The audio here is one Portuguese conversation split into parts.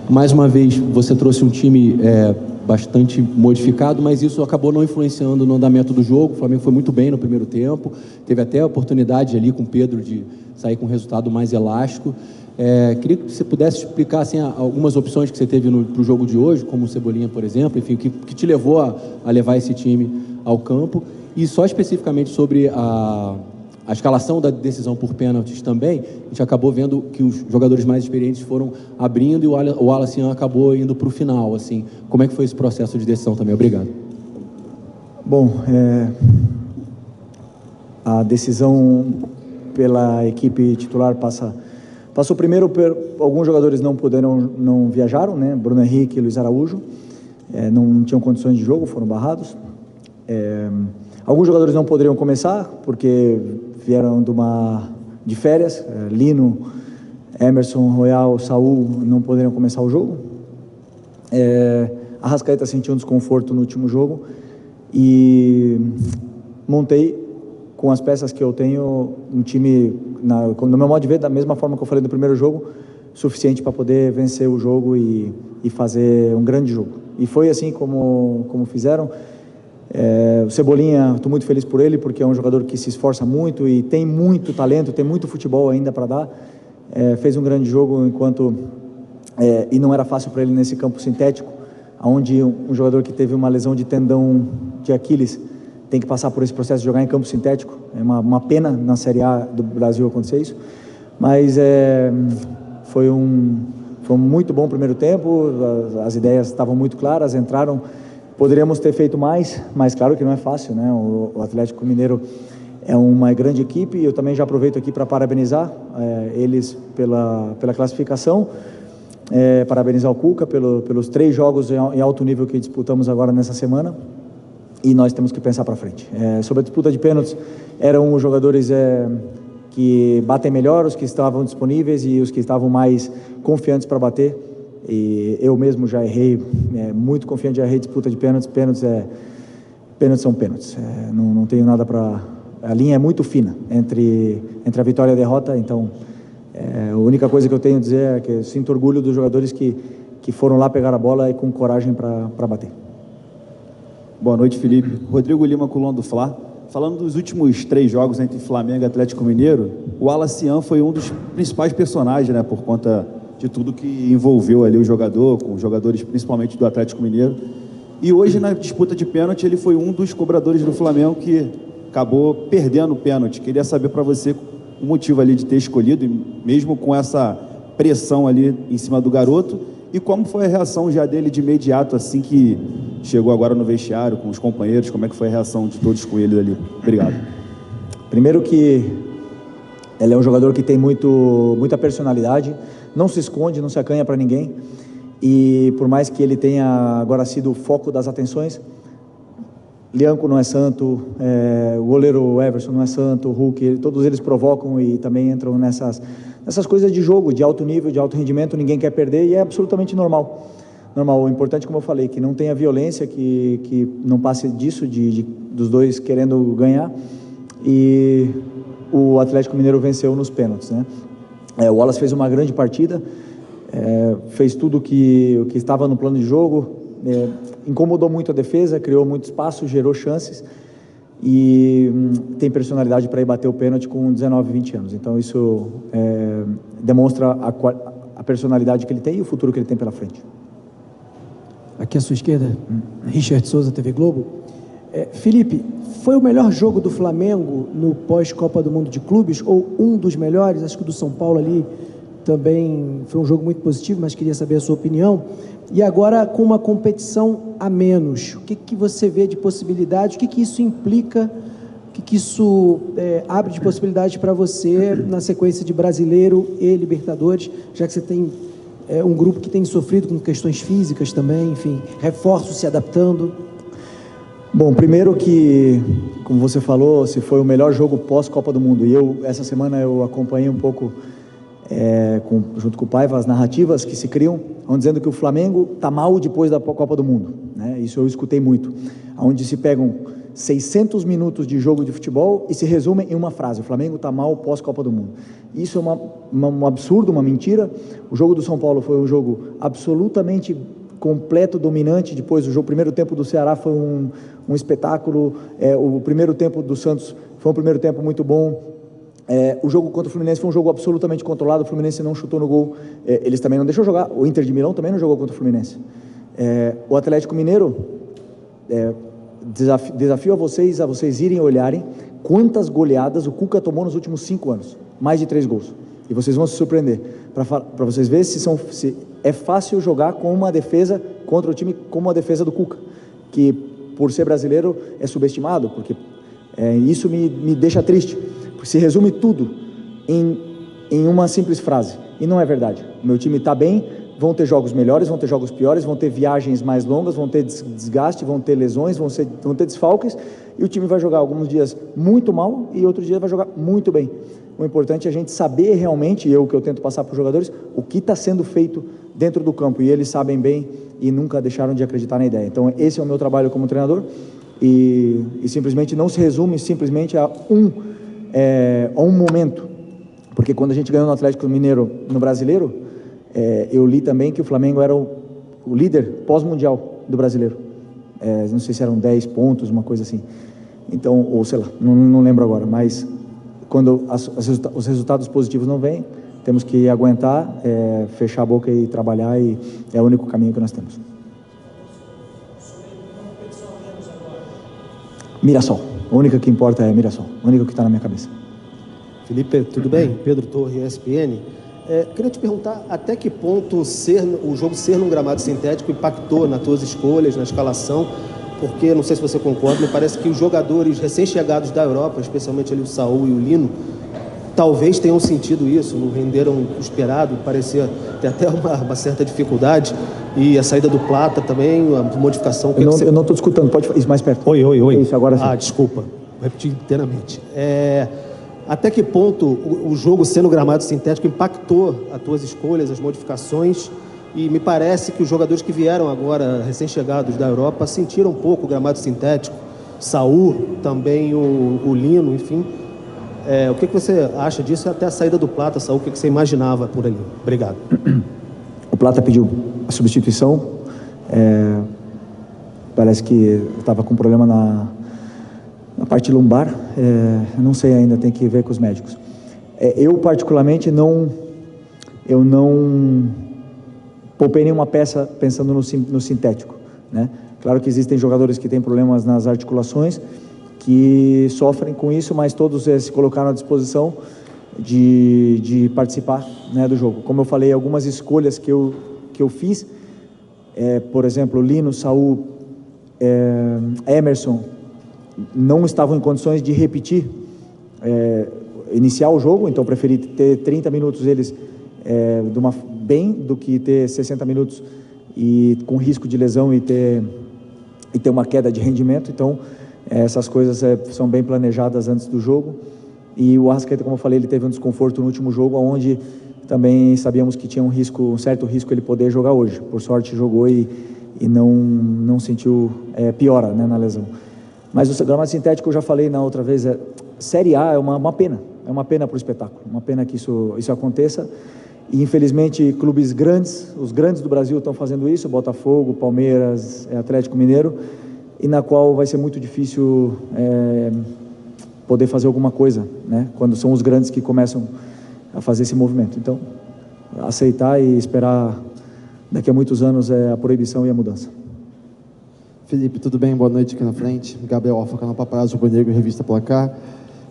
Mais uma vez, você trouxe um time bastante modificado, mas isso acabou não influenciando no andamento do jogo. O Flamengo foi muito bem no primeiro tempo, teve até a oportunidade ali com o Pedro de sair com um resultado mais elástico. Queria que você pudesse explicar assim, algumas opções que você teve para o jogo de hoje, como o Cebolinha, por exemplo, enfim, o que te levou a levar esse time ao campo, e só especificamente sobre a escalação da decisão por pênaltis também. A gente acabou vendo que os jogadores mais experientes foram abrindo e o Wallace acabou indo para o final. Assim, como é que foi esse processo de decisão também? Obrigado. Bom, a decisão pela equipe titular passou primeiro alguns jogadores não viajaram, né? Bruno Henrique e Luiz Araújo não tinham condições de jogo, foram barrados. Alguns jogadores não poderiam começar porque vieram de férias. Lino, Emerson, Royal, Saul não poderiam começar o jogo. Arrascaeta sentiu um desconforto no último jogo e montei com as peças que eu tenho um time, no meu modo de ver, da mesma forma que eu falei no primeiro jogo, suficiente para poder vencer o jogo e fazer um grande jogo. E foi assim como fizeram. O Cebolinha, estou muito feliz por ele, porque é um jogador que se esforça muito e tem muito talento, tem muito futebol ainda para dar. Fez um grande jogo e não era fácil para ele nesse campo sintético, onde um jogador que teve uma lesão de tendão de Aquiles tem que passar por esse processo de jogar em campo sintético. É uma pena na Série A do Brasil acontecer isso, mas foi um muito bom primeiro tempo. As ideias estavam muito claras, entraram. Poderíamos ter feito mais, mas claro que não é fácil, né? O Atlético Mineiro é uma grande equipe. Eu também já aproveito aqui para parabenizar eles pela classificação, parabenizar o Cuca pelos 3 jogos em alto nível que disputamos agora nessa semana, e nós temos que pensar para frente. Sobre a disputa de pênaltis, eram os jogadores que batem melhor, os que estavam disponíveis e os que estavam mais confiantes para bater. E eu mesmo já errei, muito confiante, já errei disputa de pênaltis. Pênaltis são pênaltis. Não tenho nada para... A linha é muito fina entre a vitória e a derrota, então a única coisa que eu tenho a dizer é que eu sinto orgulho dos jogadores que foram lá pegar a bola e com coragem para bater. Boa noite, Felipe. Rodrigo Lima, Colón do Fla. Falando dos últimos 3 jogos entre Flamengo e Atlético Mineiro, o Wallace foi um dos principais personagens, né, por conta de tudo que envolveu ali o jogador, com os jogadores principalmente do Atlético Mineiro. E hoje, na disputa de pênalti, ele foi um dos cobradores do Flamengo que acabou perdendo o pênalti. Queria saber para você o motivo ali de ter escolhido, mesmo com essa pressão ali em cima do garoto, e como foi a reação já dele de imediato, assim que chegou agora no vestiário, com os companheiros, como é que foi a reação de todos com ele ali? Obrigado. Primeiro que ele é um jogador que tem muita personalidade, não se esconde, não se acanha para ninguém, e por mais que ele tenha agora sido o foco das atenções, Lianco não é santo, o goleiro Everson não é santo, o Hulk, todos eles provocam e também entram nessas coisas de jogo, de alto nível, de alto rendimento. Ninguém quer perder e é absolutamente normal. O importante, como eu falei, que não tenha violência, que não passe disso, dos dois querendo ganhar, e o Atlético Mineiro venceu nos pênaltis, né? O Wallace fez uma grande partida, fez tudo o que estava no plano de jogo, incomodou muito a defesa, criou muito espaço, gerou chances e tem personalidade para ir bater o pênalti com 19, 20 anos. Então isso demonstra a personalidade que ele tem e o futuro que ele tem pela frente. Aqui à sua esquerda, Richard Souza, TV Globo. Felipe, foi o melhor jogo do Flamengo no pós-Copa do Mundo de Clubes, ou um dos melhores? Acho que o do São Paulo ali também foi um jogo muito positivo, mas queria saber a sua opinião. E agora, com uma competição a menos, o que você vê de possibilidade? O que isso implica? O que isso abre de possibilidade para você na sequência de Brasileiro e Libertadores, já que você tem um grupo que tem sofrido com questões físicas também, enfim, reforços se adaptando? Bom, primeiro que, como você falou, se foi o melhor jogo pós-Copa do Mundo, e essa semana eu acompanhei um pouco, junto com o Paiva, as narrativas que se criam, dizendo que o Flamengo está mal depois da Copa do Mundo, né? Isso eu escutei muito, onde se pegam 600 minutos de jogo de futebol e se resumem em uma frase: o Flamengo está mal pós-Copa do Mundo. Isso é um absurdo, uma mentira. O jogo do São Paulo foi um jogo absolutamente completo, dominante. Depois o primeiro tempo do Ceará foi um espetáculo. O primeiro tempo do Santos foi um primeiro tempo muito bom. O jogo contra o Fluminense foi um jogo absolutamente controlado. O Fluminense não chutou no gol. Eles também não deixou jogar. O Inter de Milão também não jogou contra o Fluminense. O Atlético Mineiro, desafio a vocês irem olharem quantas goleadas o Cuca tomou nos últimos 5 anos. Mais de 3 gols. E vocês vão se surpreender. Para vocês verem se é fácil jogar com uma defesa contra o time como a defesa do Cuca, que por ser brasileiro é subestimado, porque isso me deixa triste, porque se resume tudo em uma simples frase, e não é verdade. O meu time está bem, vão ter jogos melhores, vão ter jogos piores, vão ter viagens mais longas, vão ter desgaste, vão ter lesões, vão ter desfalques, e o time vai jogar alguns dias muito mal e outros dias vai jogar muito bem. O importante é a gente saber realmente, o que eu tento passar para os jogadores, o que está sendo feito dentro do campo, e eles sabem bem e nunca deixaram de acreditar na ideia. Então esse é o meu trabalho como treinador, e simplesmente não se resume simplesmente a um momento, porque quando a gente ganhou no Atlético Mineiro no Brasileiro, eu li também que o Flamengo era o líder pós-mundial do Brasileiro. Não sei se eram 10 pontos, uma coisa assim. Então, ou sei lá, não lembro agora, mas quando os resultados positivos não vêm, temos que aguentar, fechar a boca e trabalhar, e é o único caminho que nós temos. Mirassol. A única que importa é Mirassol. A única que está na minha cabeça. Felipe, tudo bem? Pedro Torre, ESPN. Queria te perguntar até que ponto o jogo ser num gramado sintético impactou nas tuas escolhas, na escalação, porque, não sei se você concorda, me parece que os jogadores recém-chegados da Europa, especialmente ali o Saúl e o Lino, talvez tenham sentido isso, não renderam o esperado, parecia ter até uma certa dificuldade, e a saída do Plata também, a modificação... Eu não estou escutando, pode ir mais perto. Oi. Isso, agora sim. Desculpa, vou repetir inteiramente. Até que ponto o jogo sendo gramado sintético impactou as tuas escolhas, as modificações, e me parece que os jogadores que vieram agora, recém-chegados da Europa, sentiram um pouco o gramado sintético, Saúl, também o Lino, enfim. O que você acha disso, até a saída do Plata, Saúl, o que você imaginava por ali? Obrigado. O Plata pediu a substituição, parece que estava com problema na parte lumbar, não sei ainda, tem que ver com os médicos. Eu particularmente não poupei nenhuma peça pensando no sintético, né? Claro que existem jogadores que têm problemas nas articulações, que sofrem com isso, mas todos se colocaram à disposição de participar, né, do jogo. Como eu falei, algumas escolhas que eu fiz, por exemplo, Lino, Saúl, Emerson, não estavam em condições de repetir, iniciar o jogo, então preferi ter 30 minutos eles bem do que ter 60 minutos e com risco de lesão e ter uma queda de rendimento. Então essas coisas são bem planejadas antes do jogo. E o Arrascaeta, como eu falei, ele teve um desconforto no último jogo, onde também sabíamos que tinha um certo risco ele poder jogar hoje. Por sorte jogou e não sentiu piora, né, na lesão. Mas o gramado sintético, eu já falei na outra vez, Série A é uma pena, para o espetáculo, uma pena que isso aconteça, e infelizmente clubes grandes, os grandes do Brasil estão fazendo isso, Botafogo, Palmeiras, Atlético Mineiro, e na qual vai ser muito difícil poder fazer alguma coisa, né, quando são os grandes que começam a fazer esse movimento. Então, aceitar e esperar daqui a muitos anos a proibição e a mudança. Felipe, tudo bem? Boa noite aqui na frente. Gabriel Alfa, canal Paparazzo, Rubro Negro, Revista Placar.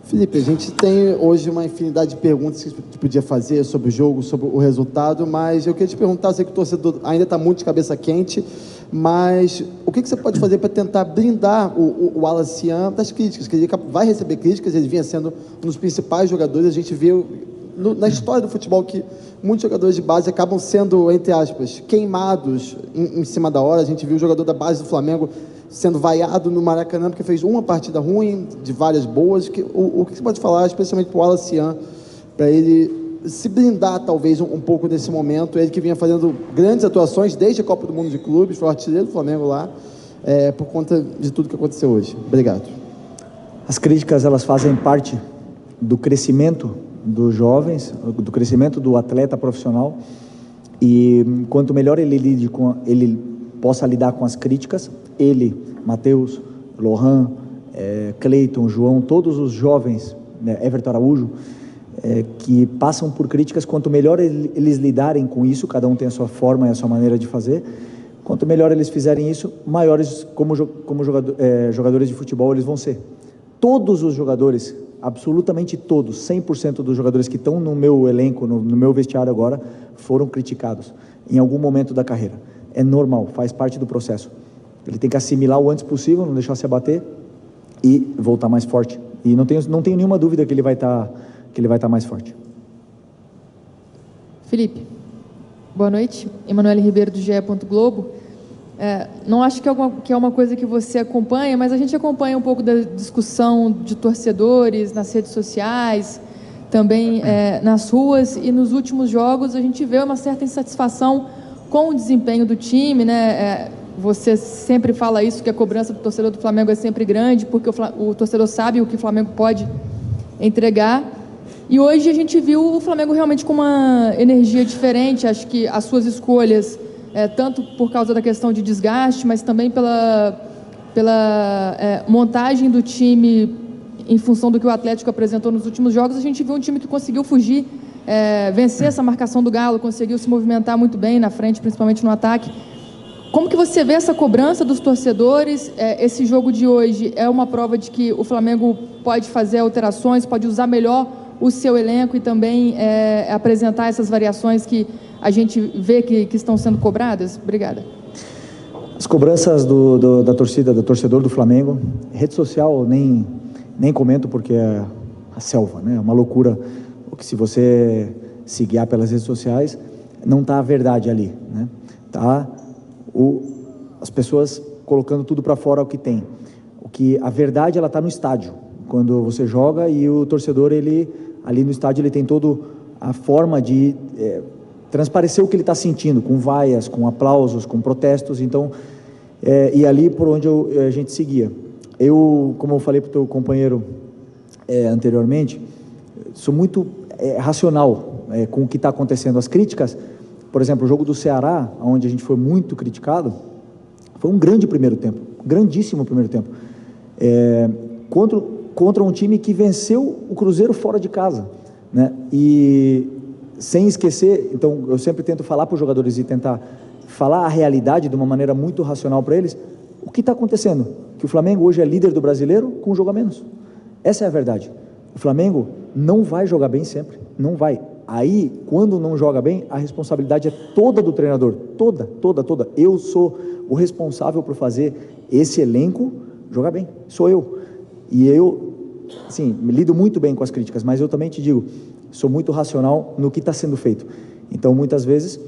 Felipe, a gente tem hoje uma infinidade de perguntas que a gente podia fazer sobre o jogo, sobre o resultado, mas eu queria te perguntar, sei que o torcedor ainda está muito de cabeça quente, mas o que você pode fazer para tentar blindar o Wallace Yan das críticas? Que ele vai receber críticas, ele vinha sendo um dos principais jogadores, a gente viu na história do futebol que muitos jogadores de base acabam sendo, entre aspas, queimados em cima da hora. A gente viu o jogador da base do Flamengo sendo vaiado no Maracanã porque fez uma partida ruim, de várias boas. O que você pode falar, especialmente para o Wallace Yan, para ele se blindar talvez um pouco desse momento, ele que vinha fazendo grandes atuações desde a Copa do Mundo de Clubes, foi o artilheiro do Flamengo lá, por conta de tudo que aconteceu hoje. Obrigado. As críticas, elas fazem parte do crescimento dos jovens, do crescimento do atleta profissional, e quanto melhor ele possa lidar com as críticas, ele, Matheus, Lohan, Cleiton, João, todos os jovens, né, Everton Araújo, que passam por críticas, quanto melhor eles lidarem com isso, cada um tem a sua forma e a sua maneira de fazer, quanto melhor eles fizerem isso, maiores como jogadores de futebol eles vão ser. Todos os jogadores, absolutamente todos, 100% dos jogadores que estão no meu elenco, no meu vestiário agora, foram criticados em algum momento da carreira. É normal, faz parte do processo. Ele tem que assimilar o antes possível, não deixar se abater e voltar mais forte. E não tenho nenhuma dúvida que ele vai estar mais forte. Felipe, boa noite. Emanuele Ribeiro, do GE. Globo. Não acho que é uma coisa que você acompanha, mas a gente acompanha um pouco da discussão de torcedores nas redes sociais, também nas ruas, e nos últimos jogos a gente vê uma certa insatisfação com o desempenho do time, né? Você sempre fala isso, que a cobrança do torcedor do Flamengo é sempre grande, porque o torcedor sabe o que o Flamengo pode entregar. E hoje a gente viu o Flamengo realmente com uma energia diferente. Acho que as suas escolhas, tanto por causa da questão de desgaste, mas também pela montagem do time em função do que o Atlético apresentou nos últimos jogos, a gente viu um time que conseguiu fugir, vencer essa marcação do Galo, conseguiu se movimentar muito bem na frente, principalmente no ataque. Como que você vê essa cobrança dos torcedores? Esse jogo de hoje é uma prova de que o Flamengo pode fazer alterações, pode usar melhor o seu elenco e também apresentar essas variações que a gente vê que estão sendo cobradas? Obrigada. As cobranças da torcida, do torcedor do Flamengo, rede social nem comento, porque é a selva, né? É uma loucura, porque se você se guiar pelas redes sociais, não está a verdade ali, né? Tá as pessoas colocando tudo para fora o que tem. A verdade, ela está no estádio, quando você joga, e o torcedor, ele ali no estádio, ele tem toda a forma de transparecer o que ele está sentindo, com vaias, com aplausos, com protestos. Então, e ali por onde a gente seguia. Eu, como eu falei para o teu companheiro anteriormente, sou muito racional com o que está acontecendo. As críticas, por exemplo, o jogo do Ceará, onde a gente foi muito criticado, foi um grande primeiro tempo, grandíssimo primeiro tempo, contra um time que venceu o Cruzeiro fora de casa, né? E sem esquecer, então eu sempre tento falar para os jogadores e tentar falar a realidade de uma maneira muito racional para eles. O que está acontecendo? Que o Flamengo hoje é líder do Brasileiro com um jogo a menos. Essa é a verdade. O Flamengo não vai jogar bem sempre, não vai. Aí, quando não joga bem, a responsabilidade é toda do treinador, toda. Eu sou o responsável por fazer esse elenco jogar bem, sou eu. E eu, sim, lido muito bem com as críticas, mas eu também te digo, sou muito racional no que está sendo feito. Então, muitas vezes,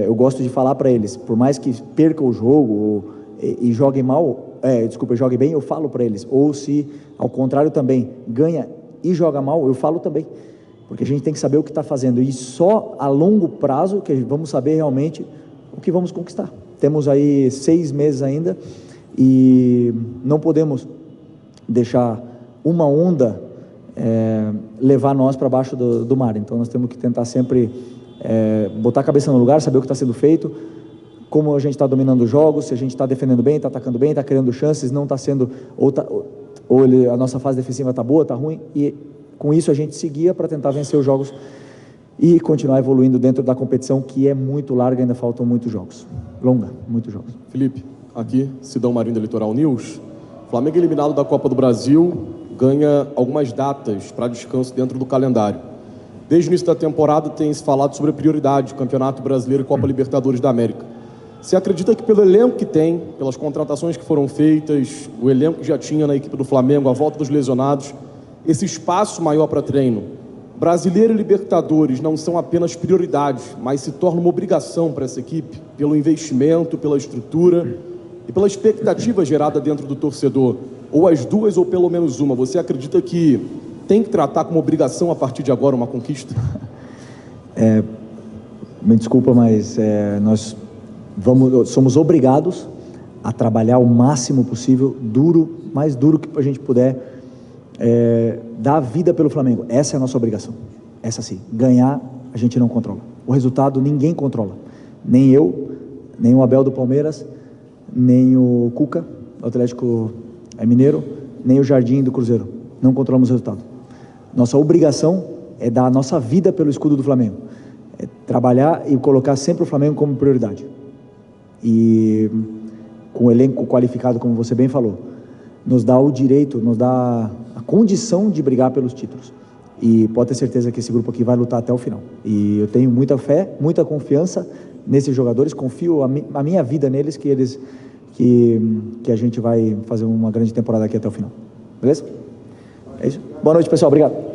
eu gosto de falar para eles, por mais que perca o jogo e joguem mal, jogue bem, eu falo para eles. Ou se, ao contrário também, ganha e joga mal, eu falo também. Porque a gente tem que saber o que está fazendo. E só a longo prazo que vamos saber realmente o que vamos conquistar. Temos aí 6 meses ainda e não podemos deixar uma onda levar nós para baixo do mar. Então nós temos que tentar sempre botar a cabeça no lugar, saber o que está sendo feito, como a gente está dominando os jogos, se a gente está defendendo bem, está atacando bem, está criando chances, não está sendo... a nossa fase defensiva está boa, está ruim, e com isso a gente seguia para tentar vencer os jogos e continuar evoluindo dentro da competição, que é muito larga, ainda faltam muitos jogos. Muitos jogos. Felipe, aqui, Sidão Marinho da Litoral News. Flamengo eliminado da Copa do Brasil, ganha algumas datas para descanso dentro do calendário. Desde o início da temporada tem se falado sobre a prioridade, Campeonato Brasileiro e Copa Libertadores da América. Você acredita que pelo elenco que tem, pelas contratações que foram feitas, o elenco que já tinha na equipe do Flamengo, a volta dos lesionados, esse espaço maior para treino, Brasileiro e Libertadores não são apenas prioridades, mas se torna uma obrigação para essa equipe, pelo investimento, pela estrutura e pela expectativa gerada dentro do torcedor, ou as duas ou pelo menos uma? Você acredita que tem que tratar como obrigação a partir de agora uma conquista? Me desculpa, mas nós somos obrigados a trabalhar o máximo possível, mais duro que a gente puder, dar a vida pelo Flamengo. Essa é a nossa obrigação. Essa sim. Ganhar, a gente não controla. O resultado, ninguém controla. Nem eu, nem o Abel do Palmeiras, nem o Cuca, do Atlético Mineiro, nem o Jardim do Cruzeiro. Não controlamos o resultado. Nossa obrigação é dar a nossa vida pelo escudo do Flamengo. É trabalhar e colocar sempre o Flamengo como prioridade. E com o elenco qualificado, como você bem falou, nos dá o direito, nos dá a condição de brigar pelos títulos. E pode ter certeza que esse grupo aqui vai lutar até o final. E eu tenho muita fé, muita confiança nesses jogadores, confio a minha vida neles, que a gente vai fazer uma grande temporada aqui até o final. Beleza? É isso. Boa noite, pessoal. Obrigado.